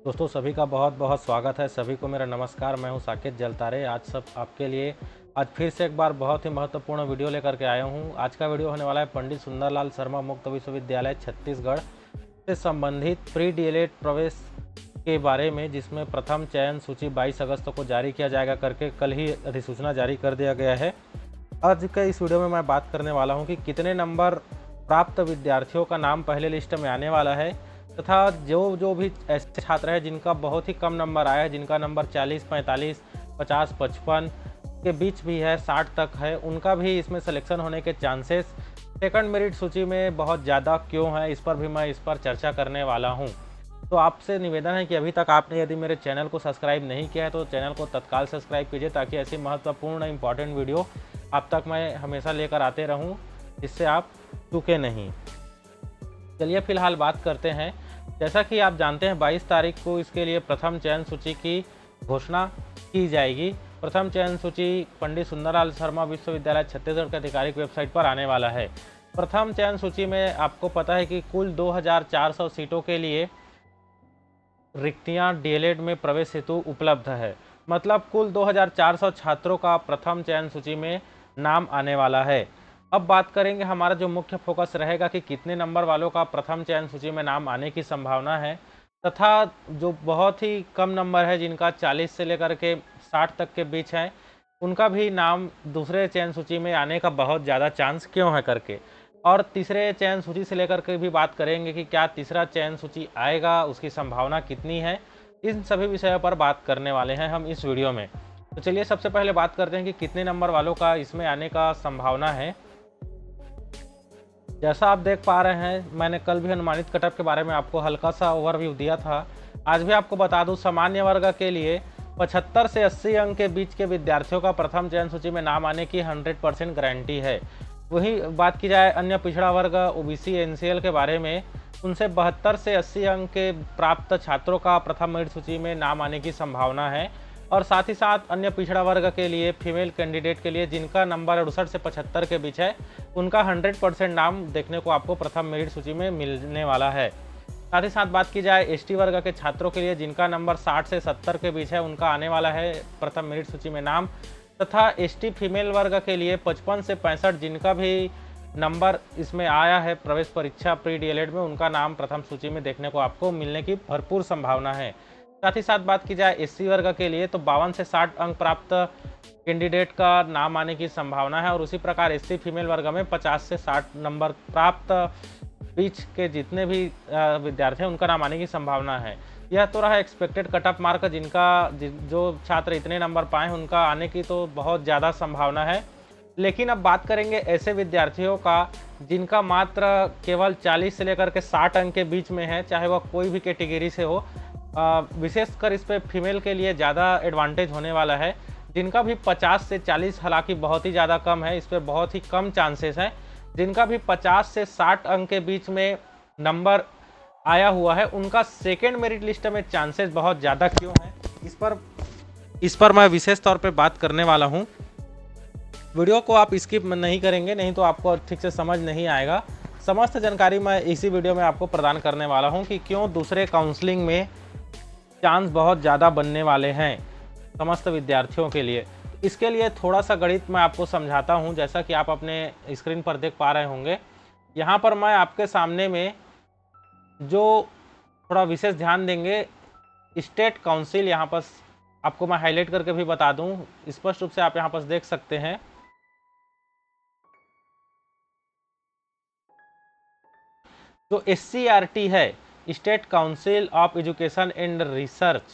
दोस्तों सभी का बहुत बहुत स्वागत है। सभी को मेरा नमस्कार। मैं हूं साकेत जलतारे। आज सब आपके लिए आज फिर से एक बार बहुत ही महत्वपूर्ण वीडियो लेकर के आया हूं। आज का वीडियो होने वाला है पंडित सुंदरलाल शर्मा मुक्त विश्वविद्यालय छत्तीसगढ़ से संबंधित प्री डीएलएड प्रवेश के बारे में, जिसमें प्रथम चयन सूची 22 अगस्त को जारी किया जाएगा करके कल ही अधिसूचना जारी कर दिया गया है। आज के इस वीडियो में मैं बात करने वाला हूँ कि कितने नंबर प्राप्त विद्यार्थियों का नाम पहले लिस्ट में आने वाला है, तथा जो भी ऐसे छात्र हैं जिनका बहुत ही कम नंबर आया है, जिनका नंबर 40, 45, 50, 55 के बीच भी है, 60 तक है, उनका भी इसमें सिलेक्शन होने के चांसेस सेकंड मेरिट सूची में बहुत ज़्यादा क्यों है, इस पर भी मैं चर्चा करने वाला हूं। तो आपसे निवेदन है कि अभी तक आपने यदि मेरे चैनल को सब्सक्राइब नहीं किया है तो चैनल को तत्काल सब्सक्राइब कीजिए, ताकि ऐसी महत्वपूर्ण इंपॉर्टेंट वीडियो आप तक मैं हमेशा लेकर आते रहूं, जिससे आप चूके नहीं। चलिए फिलहाल बात करते हैं। जैसा कि आप जानते हैं 22 तारीख को इसके लिए प्रथम चयन सूची की घोषणा की जाएगी। प्रथम चयन सूची पंडित सुंदरलाल शर्मा विश्वविद्यालय छत्तीसगढ़ के आधिकारिक वेबसाइट पर आने वाला है। प्रथम चयन सूची में आपको पता है कि कुल 2400 सीटों के लिए रिक्तियां डीएलएड में प्रवेश हेतु उपलब्ध है। मतलब कुल 2400 छात्रों का प्रथम चयन सूची में नाम आने वाला है। अब बात करेंगे, हमारा जो मुख्य फोकस रहेगा कि कितने नंबर वालों का प्रथम चयन सूची में नाम आने की संभावना है, तथा जो बहुत ही कम नंबर है, जिनका 40 से लेकर के 60 तक के बीच है, उनका भी नाम दूसरे चयन सूची में आने का बहुत ज़्यादा चांस क्यों है करके। और तीसरे चयन सूची से लेकर के भी बात करेंगे कि क्या तीसरा चयन सूची आएगा, उसकी संभावना कितनी है। इन सभी विषयों पर बात करने वाले हैं हम इस वीडियो में। तो चलिए सबसे पहले बात करते हैं कि कितने नंबर वालों का इसमें आने का संभावना है। जैसा आप देख पा रहे हैं, मैंने कल भी अनुमानित कटअप के बारे में आपको हल्का सा ओवरव्यू दिया था। आज भी आपको बता दूं, सामान्य वर्ग के लिए 75 से 80 अंक के बीच के विद्यार्थियों का प्रथम चयन सूची में नाम आने की 100% गारंटी है। वही बात की जाए अन्य पिछड़ा वर्ग ओबीसी एनसीएल के बारे में, उनसे 72 से 80 अंक के प्राप्त छात्रों का प्रथम मेरिट सूची में नाम आने की संभावना है। और साथ ही साथ अन्य पिछड़ा वर्ग के लिए फीमेल कैंडिडेट के लिए, जिनका नंबर 68 से 75 के बीच है, उनका 100% नाम देखने को आपको प्रथम मेरिट सूची में मिलने वाला है। साथ ही साथ बात की जाए एसटी वर्ग के छात्रों के लिए, जिनका नंबर 60 से 70 के बीच है, उनका आने वाला है प्रथम मेरिट सूची में नाम। तथा एसटी फीमेल वर्ग के लिए 55 से 65 जिनका भी नंबर इसमें आया है प्रवेश परीक्षा प्री डीएलएड में, उनका नाम प्रथम सूची में देखने को आपको मिलने की भरपूर संभावना है। साथ ही साथ बात की जाए एससी वर्ग के लिए, तो 52 से 60 अंक प्राप्त कैंडिडेट का नाम आने की संभावना है। और उसी प्रकार एससी फीमेल वर्ग में 50 से 60 नंबर प्राप्त बीच के जितने भी विद्यार्थी हैं, उनका नाम आने की संभावना है। यह तो रहा एक्सपेक्टेड कटअप मार्क, जो छात्र इतने नंबर पाए, उनका आने की तो बहुत ज़्यादा संभावना है। लेकिन अब बात करेंगे ऐसे विद्यार्थियों का जिनका मात्र केवल 40 से लेकर के 60 अंक के बीच में है, चाहे वह कोई भी कैटेगरी से हो। विशेषकर इस पे फीमेल के लिए ज़्यादा एडवांटेज होने वाला है, जिनका भी 50 से 40, हालांकि बहुत ही ज़्यादा कम है, इस पे बहुत ही कम चांसेस हैं। जिनका भी 50 से 60 अंक के बीच में नंबर आया हुआ है, उनका सेकेंड मेरिट लिस्ट में चांसेस बहुत ज़्यादा क्यों हैं, इस पर मैं विशेष तौर पे बात करने वाला हूँ। वीडियो को आप स्किप नहीं करेंगे, नहीं तो आपको ठीक से समझ नहीं आएगा। समस्त जानकारी मैं इसी वीडियो में आपको प्रदान करने वाला हूँ कि क्यों दूसरे काउंसलिंग में चांस बहुत ज़्यादा बनने वाले हैं समस्त विद्यार्थियों के लिए। इसके लिए थोड़ा सा गणित मैं आपको समझाता हूं। जैसा कि आप अपने स्क्रीन पर देख पा रहे होंगे, यहाँ पर मैं आपके सामने में जो थोड़ा विशेष ध्यान देंगे, स्टेट काउंसिल यहाँ पर आपको मैं हाईलाइट करके भी बता दूं, स्पष्ट रूप से आप यहाँ पर देख सकते हैं। जो SCERT है, state council of education and research,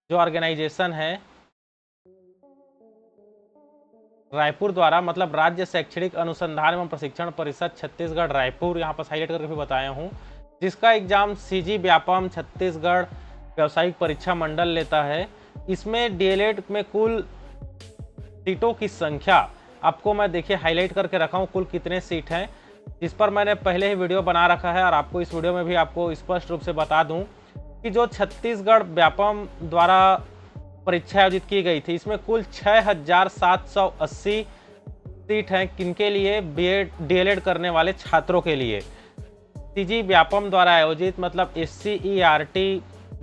जो ऑर्गेनाइजेशन है रायपुर द्वारा, मतलब राज्य शैक्षणिक अनुसंधान एवं प्रशिक्षण परिषद छत्तीसगढ़ रायपुर, यहाँ पर हाईलाइट करके भी बताया हूँ, जिसका एग्जाम सीजी व्यापम छत्तीसगढ़ व्यावसायिक परीक्षा मंडल लेता है। इसमें डीएलएड में कुल सीटों की संख्या आपको मैं देखिए हाईलाइट करके रखा हूँ, कुल कितने सीट हैं, जिस पर मैंने पहले ही वीडियो बना रखा है। और आपको इस वीडियो में भी आपको स्पष्ट रूप से बता दूं कि जो छत्तीसगढ़ व्यापम द्वारा परीक्षा आयोजित की गई थी, इसमें कुल 6780 सीट हैं किनके लिए, बीएड डीएलएड करने वाले छात्रों के लिए। सीजी व्यापम द्वारा आयोजित, मतलब SCERT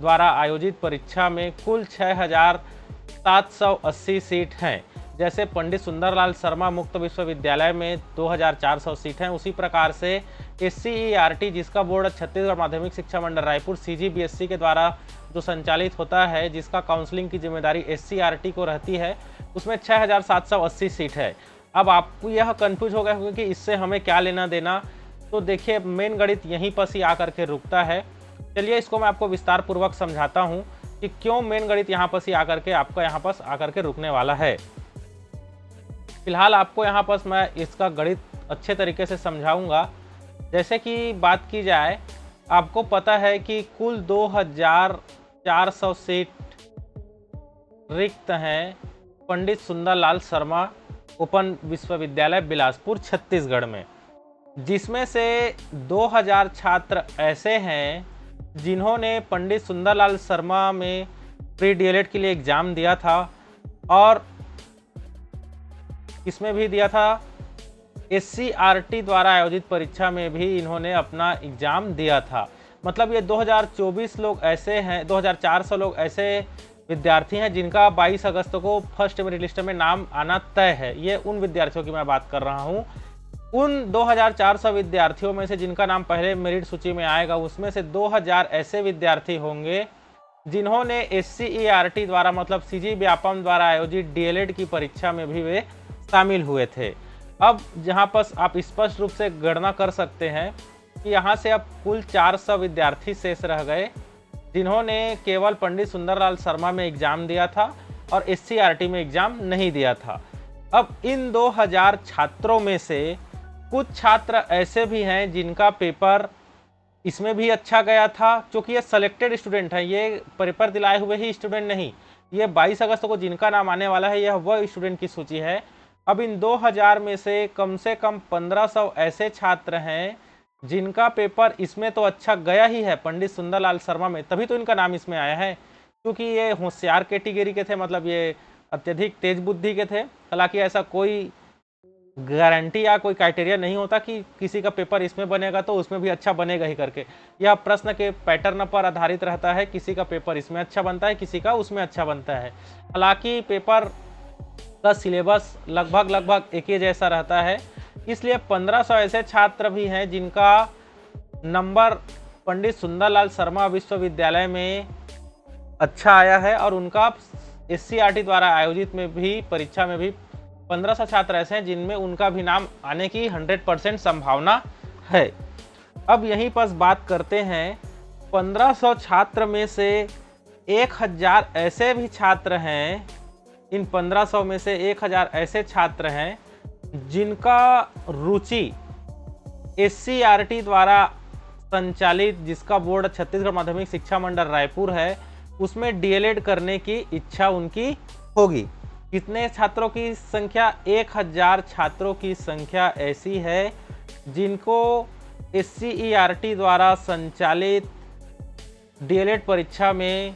द्वारा आयोजित परीक्षा में कुल 6,780 सीट हैं। जैसे पंडित सुंदरलाल शर्मा मुक्त विश्वविद्यालय में 2,400 सीट हैं, उसी प्रकार से SCERT जिसका बोर्ड छत्तीसगढ़ माध्यमिक शिक्षा मंडल रायपुर CGBSC के द्वारा जो संचालित होता है, जिसका काउंसलिंग की जिम्मेदारी SCERT को रहती है, उसमें 6,780 सीट है। अब आपको यह कंफ्यूज हो गया होगा कि इससे हमें क्या लेना देना। तो देखिए, मेन गणित यहीं पर ही आकर के रुकता है। चलिए इसको मैं आपको विस्तार पूर्वक समझाता हूँ कि क्यों मेन गणित यहाँ पर ही आकर के आपका यहाँ पर आकर के रुकने वाला है। फिलहाल आपको यहाँ पर मैं इसका गणित अच्छे तरीके से समझाऊंगा। जैसे कि बात की जाए, आपको पता है कि कुल 2,400 सीट रिक्त हैं पंडित सुंदरलाल शर्मा ओपन विश्वविद्यालय बिलासपुर छत्तीसगढ़ में, जिसमें से 2,000 छात्र ऐसे हैं जिन्होंने पंडित सुंदरलाल शर्मा में प्री DLED के लिए एग्ज़ाम दिया था और इसमें भी दिया था। SCERT द्वारा आयोजित परीक्षा में भी इन्होंने अपना एग्ज़ाम दिया था। मतलब ये 2024 लोग ऐसे हैं, 2,400 लोग ऐसे विद्यार्थी हैं जिनका 22 अगस्त को फर्स्ट मेरिट लिस्ट में नाम आना तय है। ये उन विद्यार्थियों की मैं बात कर रहा हूँ। उन 2,400 विद्यार्थियों में से जिनका नाम पहले मेरिट सूची में आएगा, उसमें से 2,000 ऐसे विद्यार्थी होंगे जिन्होंने SCERT द्वारा मतलब CG व्यापम द्वारा आयोजित DLED की परीक्षा में भी वे शामिल हुए थे। अब जहाँ पर आप स्पष्ट रूप से गणना कर सकते हैं कि यहाँ से अब कुल 400 विद्यार्थी शेष रह गए जिन्होंने केवल पंडित सुंदरलाल शर्मा में एग्ज़ाम दिया था और SCERT में एग्ज़ाम नहीं दिया था। अब इन 2,000 छात्रों में से कुछ छात्र ऐसे भी हैं जिनका पेपर इसमें भी अच्छा गया था, क्योंकि ये सेलेक्टेड स्टूडेंट हैं, ये पेपर दिलाए हुए ही स्टूडेंट नहीं। ये 22 अगस्त को जिनका नाम आने वाला है, यह वह स्टूडेंट की सूची है। अब इन 2,000 में से कम 1,500 ऐसे छात्र हैं जिनका पेपर इसमें तो अच्छा गया ही है, पंडित सुंदरलाल शर्मा में, तभी तो इनका नाम इसमें आया है, क्योंकि ये होशियार कैटेगरी के थे, मतलब ये अत्यधिक तेज बुद्धि के थे। हालांकि ऐसा कोई गारंटी या कोई क्राइटेरिया नहीं होता कि किसी का पेपर इसमें बनेगा तो उसमें भी अच्छा बनेगा ही करके। यह प्रश्न के पैटर्न पर आधारित रहता है, किसी का पेपर इसमें अच्छा बनता है, किसी का उसमें अच्छा बनता है। हालांकि पेपर का सिलेबस लगभग एक ही जैसा रहता है, इसलिए 1500 ऐसे छात्र भी हैं जिनका नंबर पंडित सुंदरलाल शर्मा विश्वविद्यालय में अच्छा आया है और उनका SCERT द्वारा आयोजित में भी परीक्षा में भी 1500 छात्र ऐसे हैं जिनमें उनका भी नाम आने की 100% संभावना है। अब यहीं पर बात करते हैं, 1500 छात्र में से 1000 ऐसे भी छात्र हैं, इन 1500 में से 1000 ऐसे छात्र हैं जिनका रुचि SCERT द्वारा संचालित, जिसका बोर्ड छत्तीसगढ़ माध्यमिक शिक्षा मंडल रायपुर है, उसमें DLED करने की इच्छा उनकी होगी। कितने छात्रों की संख्या? 1000 छात्रों की संख्या ऐसी है जिनको SCERT द्वारा संचालित DLED परीक्षा में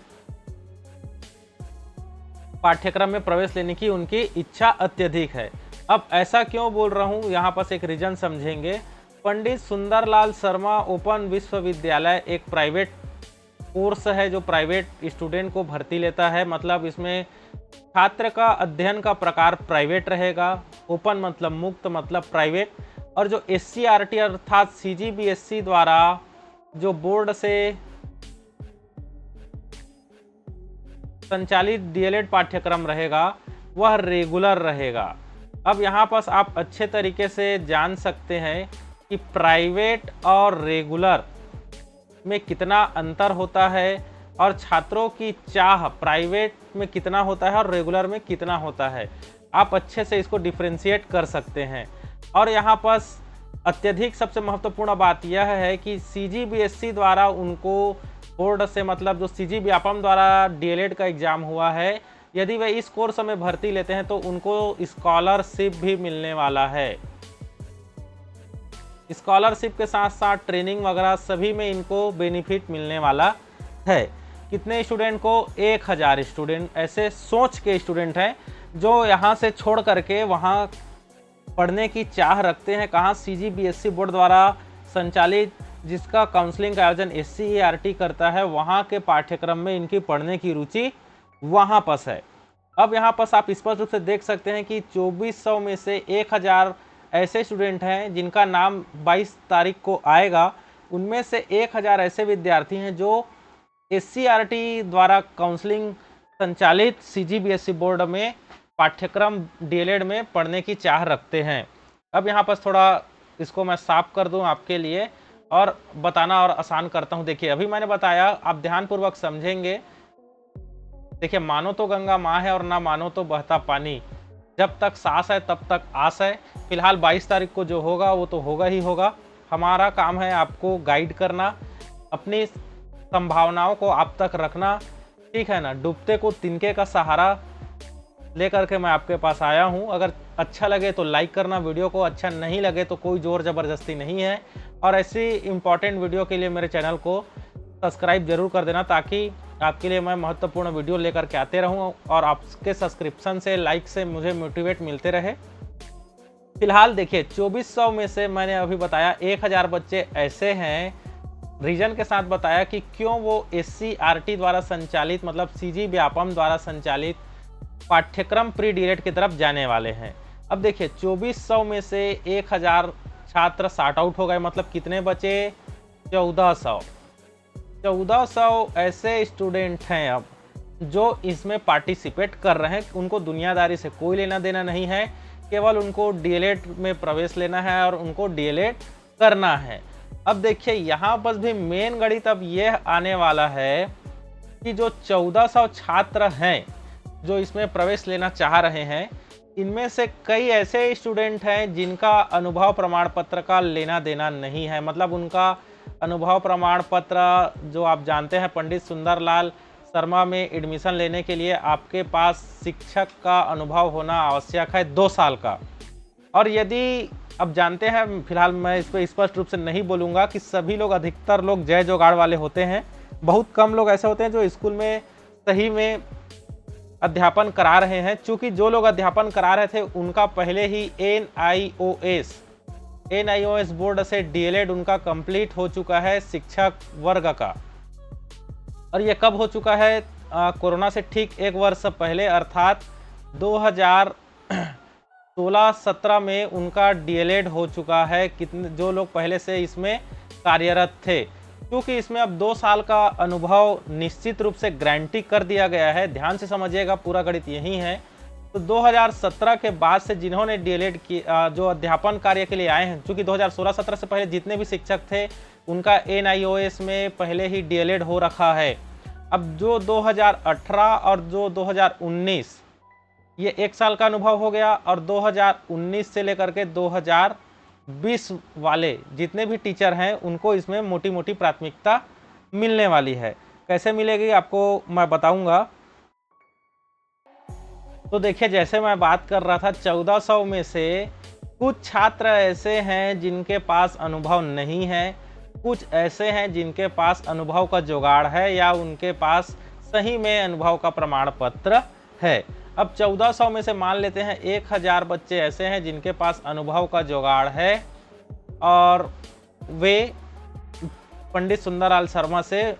पाठ्यक्रम में प्रवेश लेने की उनकी इच्छा अत्यधिक है। अब ऐसा क्यों बोल रहा हूँ, यहाँ पर एक रीजन समझेंगे। पंडित सुंदरलाल शर्मा ओपन विश्वविद्यालय एक प्राइवेट कोर्स है जो प्राइवेट स्टूडेंट को भर्ती लेता है, मतलब इसमें छात्र का अध्ययन का प्रकार प्राइवेट रहेगा। ओपन मतलब मुक्त, मतलब प्राइवेट। और जो SCERT अर्थात CGBSC द्वारा जो बोर्ड से संचालित DLED पाठ्यक्रम रहेगा वह रेगुलर रहेगा। अब यहाँ पर आप अच्छे तरीके से जान सकते हैं कि प्राइवेट और रेगुलर में कितना अंतर होता है और छात्रों की चाह प्राइवेट में कितना होता है और रेगुलर में कितना होता है। आप अच्छे से इसको डिफ्रेंशिएट कर सकते हैं। और यहाँ पर अत्यधिक सबसे महत्वपूर्ण बात यह है कि CGBSC द्वारा उनको बोर्ड से, मतलब जो CG व्यापम द्वारा DLED का एग्ज़ाम हुआ है, यदि वे इस कोर्स में भर्ती लेते हैं तो उनको स्कॉलरशिप भी मिलने वाला है। स्कॉलरशिप के साथ साथ ट्रेनिंग वगैरह सभी में इनको बेनिफिट मिलने वाला है। कितने स्टूडेंट को? 1000 स्टूडेंट ऐसे सोच के स्टूडेंट हैं जो यहाँ से छोड़ करके वहाँ पढ़ने की चाह रखते हैं। कहाँ? CGBSC बोर्ड द्वारा संचालित जिसका काउंसलिंग का आयोजन SCERT करता है, वहाँ के पाठ्यक्रम में इनकी पढ़ने की रुचि वहाँ पर है। अब यहाँ पर आप स्पष्ट रूप से देख सकते हैं कि 2400 में से 1000 ऐसे स्टूडेंट हैं जिनका नाम 22 तारीख को आएगा। उनमें से 1000 ऐसे विद्यार्थी हैं जो SCERT द्वारा काउंसलिंग संचालित CGBSE बोर्ड में पाठ्यक्रम DLED में पढ़ने की चाह रखते हैं। अब यहाँ पर थोड़ा इसको मैं साफ कर दूं आपके लिए और बताना और आसान करता हूं। देखिए, अभी मैंने बताया, आप ध्यानपूर्वक समझेंगे। देखिए, मानो तो गंगा माँ है और ना मानो तो बहता पानी, जब तक सांस है तब तक आस है। फिलहाल 22 तारीख को जो होगा वो तो होगा ही होगा। हमारा काम है आपको गाइड करना, अपनी संभावनाओं को आप तक रखना, ठीक है ना। डूबते को तिनके का सहारा लेकर के मैं आपके पास आया हूं। अगर अच्छा लगे तो लाइक करना वीडियो को, अच्छा नहीं लगे तो कोई जोर ज़बरदस्ती नहीं है। और ऐसी इंपॉर्टेंट वीडियो के लिए मेरे चैनल को सब्सक्राइब जरूर कर देना, ताकि आपके लिए मैं महत्वपूर्ण वीडियो लेकर के आते रहूं और आपके सब्सक्रिप्शन से, लाइक से मुझे मोटिवेट मिलते रहे। फिलहाल देखिए, 2400 में से मैंने अभी बताया 1000 बच्चे ऐसे हैं, रीजन के साथ बताया कि क्यों वो SCERT द्वारा संचालित, मतलब CG व्यापम द्वारा संचालित पाठ्यक्रम प्री DLED की तरफ जाने वाले हैं। अब देखिए, 2400 में से 1000 छात्र शॉर्ट आउट हो गए, मतलब कितने बचे? 1400। 1400 ऐसे स्टूडेंट हैं अब जो इसमें पार्टिसिपेट कर रहे हैं। उनको दुनियादारी से कोई लेना देना नहीं है, केवल उनको DLED में प्रवेश लेना है और उनको DLED करना है। अब देखिए, यहाँ पर भी मेन गणित अब यह आने वाला है कि जो 1400 छात्र हैं जो इसमें प्रवेश लेना चाह रहे हैं, इनमें से कई ऐसे स्टूडेंट हैं जिनका अनुभव प्रमाण पत्र का लेना देना नहीं है। मतलब उनका अनुभव प्रमाण पत्र, जो आप जानते हैं, पंडित सुंदरलाल शर्मा में एडमिशन लेने के लिए आपके पास शिक्षक का अनुभव होना आवश्यक है 2 साल का। और यदि अब जानते हैं, फिलहाल मैं इस पर स्पष्ट रूप से नहीं बोलूँगा कि सभी लोग, अधिकतर लोग जय जोगाड़ वाले होते हैं। बहुत कम लोग ऐसे होते हैं जो स्कूल में सही में अध्यापन करा रहे हैं। चूँकि जो लोग अध्यापन करा रहे थे उनका पहले ही NIOS बोर्ड से DLED उनका कंप्लीट हो चुका है शिक्षक वर्ग का। और ये कब हो चुका है? कोरोना से ठीक 1 वर्ष पहले, अर्थात 2016-17 में उनका DLED हो चुका है। कितने जो लोग पहले से इसमें कार्यरत थे, क्योंकि इसमें अब 2 साल का अनुभव निश्चित रूप से गारंटी कर दिया गया है। ध्यान से समझिएगा, पूरा गणित यही है। तो 2017 के बाद से जिन्होंने DLED की जो अध्यापन कार्य के लिए आए हैं, क्योंकि 2016-17 से पहले जितने भी शिक्षक थे उनका NIOS में पहले ही DLED हो रखा है। अब जो 2018 और जो 2019, ये 1 साल का अनुभव हो गया। और 2019 से लेकर के 2020 वाले जितने भी टीचर हैं उनको इसमें मोटी मोटी प्राथमिकता मिलने वाली है। कैसे मिलेगी आपको मैं बताऊंगा। तो देखिए, जैसे मैं बात कर रहा था, 1400 में से कुछ छात्र ऐसे हैं जिनके पास अनुभव नहीं है, कुछ ऐसे हैं जिनके पास अनुभव का जुगाड़ है या उनके पास सही में अनुभव का प्रमाण पत्र है। अब 1400 में से मान लेते हैं 1000 बच्चे ऐसे हैं जिनके पास अनुभव का जुगाड़ है और वे पंडित सुंदरलाल शर्मा से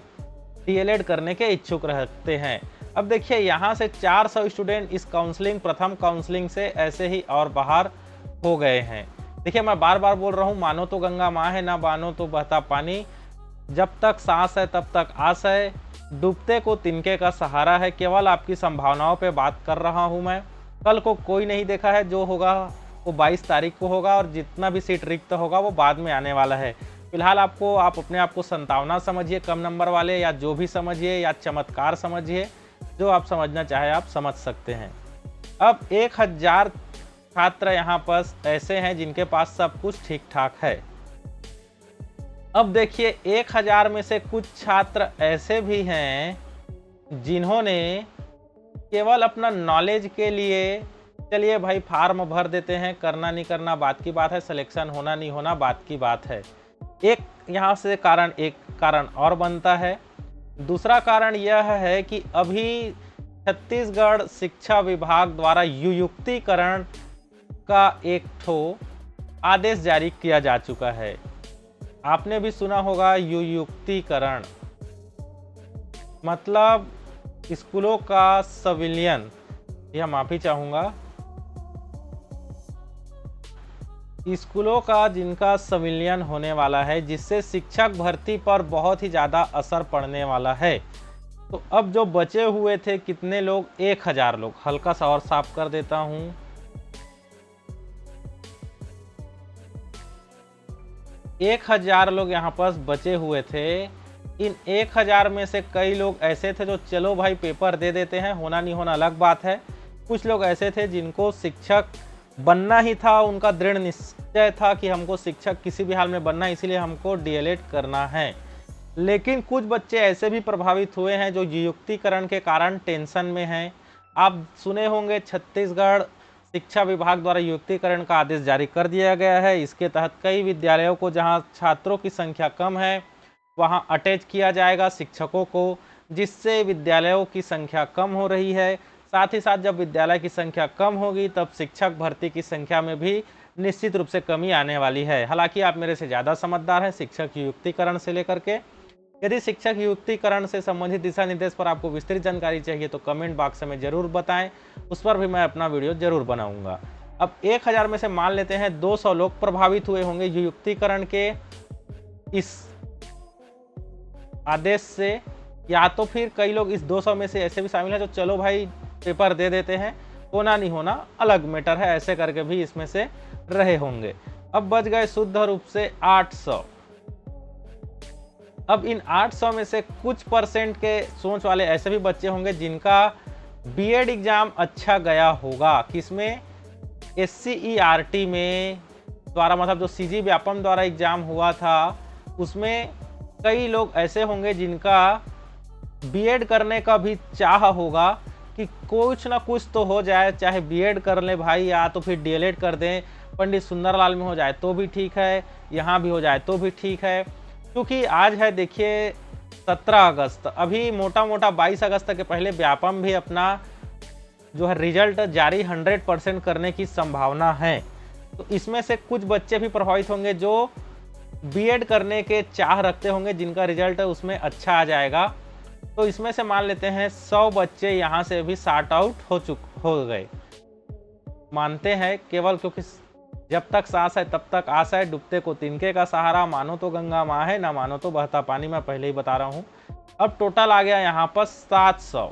DLED करने के इच्छुक रहते हैं। अब देखिए, यहाँ से 400 स्टूडेंट इस काउंसलिंग, प्रथम काउंसलिंग से ऐसे ही और बाहर हो गए हैं। देखिए, मैं बार बार बोल रहा हूँ, मानो तो गंगा माँ है, ना मानो तो बहता पानी, जब तक सांस है तब तक आस है, डूबते को तिनके का सहारा है। केवल आपकी संभावनाओं पे बात कर रहा हूँ मैं। कल को कोई नहीं देखा है, जो होगा वो 22 तारीख को होगा और जितना भी सीट रिक्त होगा वो बाद में आने वाला है। फिलहाल आप अपने आप को संतावना समझिए, कम नंबर वाले, या जो भी समझिए, या चमत्कार समझिए, जो आप समझना चाहे आप समझ सकते हैं। अब 1000 छात्र यहाँ पर ऐसे हैं जिनके पास सब कुछ ठीक ठाक है। अब देखिए, 1000 में से कुछ छात्र ऐसे भी हैं जिन्होंने केवल अपना नॉलेज के लिए, चलिए भाई फार्म भर देते हैं, करना नहीं करना बात की बात है, सिलेक्शन होना नहीं होना बात की बात है। एक कारण और बनता है। दूसरा कारण यह है कि अभी छत्तीसगढ़ शिक्षा विभाग द्वारा युक्तिकरण का एक ठो आदेश जारी किया जा चुका है। आपने भी सुना होगा युयुक्तिकरण, मतलब स्कूलों का संविलियन, यह माफी चाहूंगा, स्कूलों का जिनका संविलियन होने वाला है, जिससे शिक्षक भर्ती पर बहुत ही ज़्यादा असर पड़ने वाला है। तो अब जो बचे हुए थे कितने लोग, 1000 लोग, हल्का सा और साफ कर देता हूं, 1000 लोग यहाँ पर बचे हुए थे। इन 1000 में से कई लोग ऐसे थे जो चलो भाई पेपर दे देते हैं, होना नहीं होना अलग बात है। कुछ लोग ऐसे थे जिनको शिक्षक बनना ही था, उनका दृढ़ निश्चय था कि हमको शिक्षक किसी भी हाल में बनना है, इसीलिए हमको डीएलएड करना है। लेकिन कुछ बच्चे ऐसे भी प्रभावित हुए हैं जो युक्तिकरण के कारण टेंशन में हैं। आप सुने होंगे छत्तीसगढ़ शिक्षा विभाग द्वारा युक्तिकरण का आदेश जारी कर दिया गया है। इसके तहत कई विद्यालयों को जहां छात्रों की संख्या कम है वहां अटैच किया जाएगा शिक्षकों को, जिससे विद्यालयों की संख्या कम हो रही है। साथ ही साथ जब विद्यालय की संख्या कम होगी तब शिक्षक भर्ती की संख्या में भी निश्चित रूप से कमी आने वाली है। हालांकि आप मेरे से ज़्यादा समझदार हैं शिक्षक युक्तिकरण से लेकर के। यदि शिक्षक युक्तिकरण से संबंधित दिशा निर्देश पर आपको विस्तृत जानकारी चाहिए तो कमेंट बॉक्स में जरूर बताएं, उस पर भी मैं अपना वीडियो जरूर बनाऊंगा। अब 1000 में से मान लेते हैं 200 लोग प्रभावित हुए होंगे युक्तिकरण के इस आदेश से, या तो फिर कई लोग इस 200 में से ऐसे भी शामिल हैं जो चलो भाई पेपर दे देते हैं, होना नहीं होना अलग मैटर है, ऐसे करके भी इसमें से रहे होंगे। अब बच गए शुद्ध रूप से 800। अब इन 800 में से कुछ परसेंट के सोच वाले ऐसे भी बच्चे होंगे जिनका बीएड एग्जाम अच्छा गया होगा, किसमें, SCERT में द्वारा, मतलब जो CG व्यापम द्वारा एग्जाम हुआ था उसमें कई लोग ऐसे होंगे जिनका बीएड करने का भी चाह होगा कि कुछ ना कुछ तो हो जाए, चाहे बीएड कर ले भाई या तो फिर डीएलएड कर दें, पंडित सुंदरलाल में हो जाए तो भी ठीक है, यहाँ भी हो जाए तो भी ठीक है। क्योंकि आज है देखिए 17 अगस्त, अभी मोटा मोटा 22 अगस्त के पहले व्यापम भी अपना जो है रिजल्ट जारी 100% करने की संभावना है। तो इसमें से कुछ बच्चे भी प्रभावित होंगे जो बीएड करने के चाह रखते होंगे, जिनका रिजल्ट उसमें अच्छा आ जाएगा। तो इसमें से मान लेते हैं 100 बच्चे यहाँ से भी सॉर्ट आउट हो गए, मानते हैं, केवल क्योंकि जब तक सांस है तब तक आस है, डूबते को तिनके का सहारा, मानो तो गंगा माँ है ना मानो तो बहता पानी, मैं पहले ही बता रहा हूँ। अब टोटल आ गया यहाँ पर 700।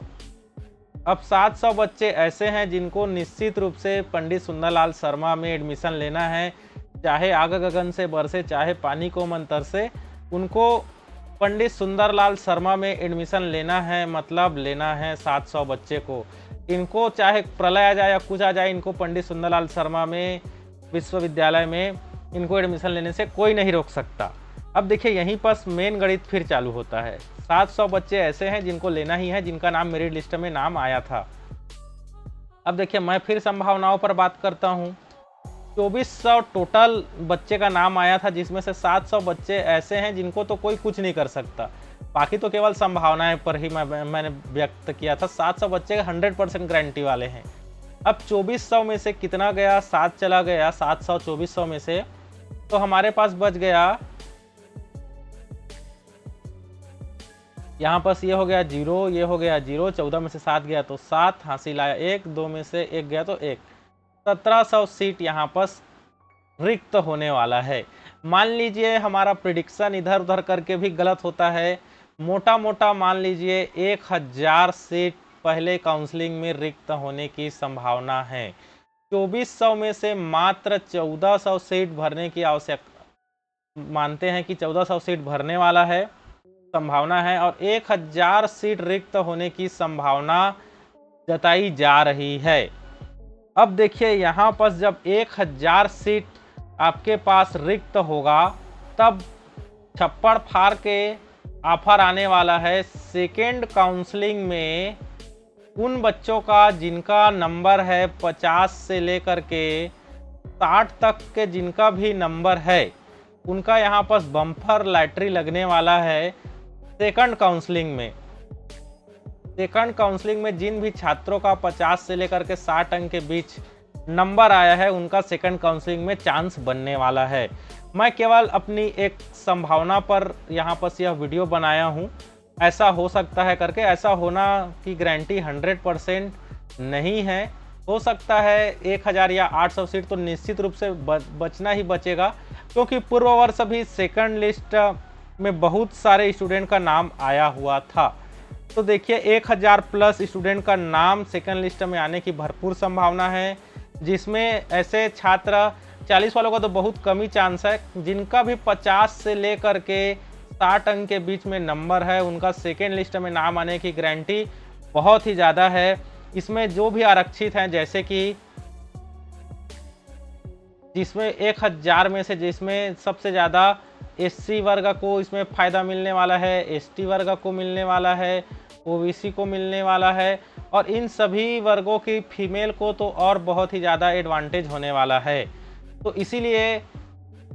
अब 700 बच्चे ऐसे हैं जिनको निश्चित रूप से पंडित सुंदरलाल शर्मा में एडमिशन लेना है, चाहे आग गगन से बरसे चाहे पानी को मंतर से, उनको पंडित सुंदरलाल शर्मा में एडमिशन लेना है, मतलब लेना है 700 बच्चे को। इनको चाहे प्रलय आ जाए या कुछ आ जाए, इनको पंडित सुंदरलाल शर्मा में विश्वविद्यालय में इनको एडमिशन लेने से कोई नहीं रोक सकता। अब देखिए यहीं पर मेन गणित फिर चालू होता है। 700 बच्चे ऐसे हैं जिनको लेना ही है, जिनका नाम मेरिट लिस्ट में नाम आया था। अब देखिए मैं फिर संभावनाओं पर बात करता हूँ। 2400 टोटल बच्चे का नाम आया था, जिसमें से 700 बच्चे ऐसे हैं जिनको तो कोई कुछ नहीं कर सकता, बाकी तो केवल संभावनाएं पर ही मैंने व्यक्त किया था। 700 बच्चे 100% गारंटी वाले हैं। अब 2400 में से कितना गया, 7 चला गया, 700 2400 में से, तो हमारे पास बच गया यहाँ पर ये हो गया 0, ये हो गया 0, 14 में से 7 गया तो 7 हासिल आया, 1 2 में से 1 गया तो 1, 1700 सीट यहाँ पर रिक्त होने वाला है। मान लीजिए हमारा प्रिडिक्शन इधर उधर करके भी गलत होता है, मोटा मोटा मान लीजिए 1000 सीट पहले काउंसलिंग में रिक्त होने की संभावना है। 2400 में से मात्र 1400 सीट भरने की आवश्यकता, मानते हैं कि 1400 सीट भरने वाला है, संभावना है, और 1000 सीट रिक्त होने की संभावना जताई जा रही है। अब देखिए यहाँ पर जब 1000 सीट आपके पास रिक्त होगा तब छप्पड़ फाड़ के ऑफर आने वाला है सेकेंड काउंसलिंग में उन बच्चों का जिनका नंबर है 50 से लेकर के 60 तक के, जिनका भी नंबर है उनका यहाँ पर बम्पर लॉटरी लगने वाला है सेकंड काउंसलिंग में। सेकंड काउंसलिंग में जिन भी छात्रों का 50 से लेकर के 60 अंक के बीच नंबर आया है उनका सेकंड काउंसलिंग में चांस बनने वाला है। मैं केवल अपनी एक संभावना पर यहाँ पर यह वीडियो बनाया हूँ, ऐसा हो सकता है करके। ऐसा होना की गारंटी 100% नहीं है। हो सकता है 1000 या 800 सीट तो निश्चित रूप से बचना ही बचेगा, क्योंकि पूर्व वर्ष भी सेकंड लिस्ट में बहुत सारे स्टूडेंट का नाम आया हुआ था। तो देखिए 1000 प्लस स्टूडेंट का नाम सेकंड लिस्ट में आने की भरपूर संभावना है, जिसमें ऐसे छात्र 40 वालों का तो बहुत कम ही चांस है, जिनका भी 50 से लेकर के 60 अंक के बीच में नंबर है, उनका सेकेंड लिस्ट में नाम आने की गारंटी बहुत ही ज़्यादा है। इसमें जो भी आरक्षित हैं, जैसे कि जिसमें 1000 में से जिसमें सबसे ज़्यादा एससी वर्ग को इसमें फ़ायदा मिलने वाला है, एसटी वर्ग को मिलने वाला है, ओबीसी को मिलने वाला है, और इन सभी वर्गों की फीमेल को तो और बहुत ही ज़्यादा एडवांटेज होने वाला है। तो इसीलिए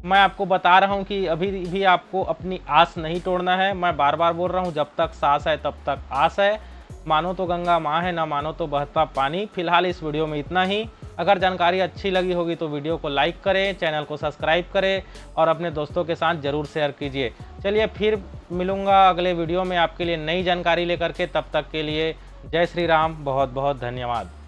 मैं आपको बता रहा हूं कि अभी भी आपको अपनी आस नहीं तोड़ना है। मैं बार बार बोल रहा हूं, जब तक सांस है तब तक आस है। मानो तो गंगा माँ है, ना मानो तो बहता पानी। फिलहाल इस वीडियो में इतना ही। अगर जानकारी अच्छी लगी होगी तो वीडियो को लाइक करें, चैनल को सब्सक्राइब करें और अपने दोस्तों के साथ ज़रूर शेयर कीजिए। चलिए फिर मिलूँगा अगले वीडियो में आपके लिए नई जानकारी लेकर के। तब तक के लिए जय श्री राम, बहुत बहुत धन्यवाद।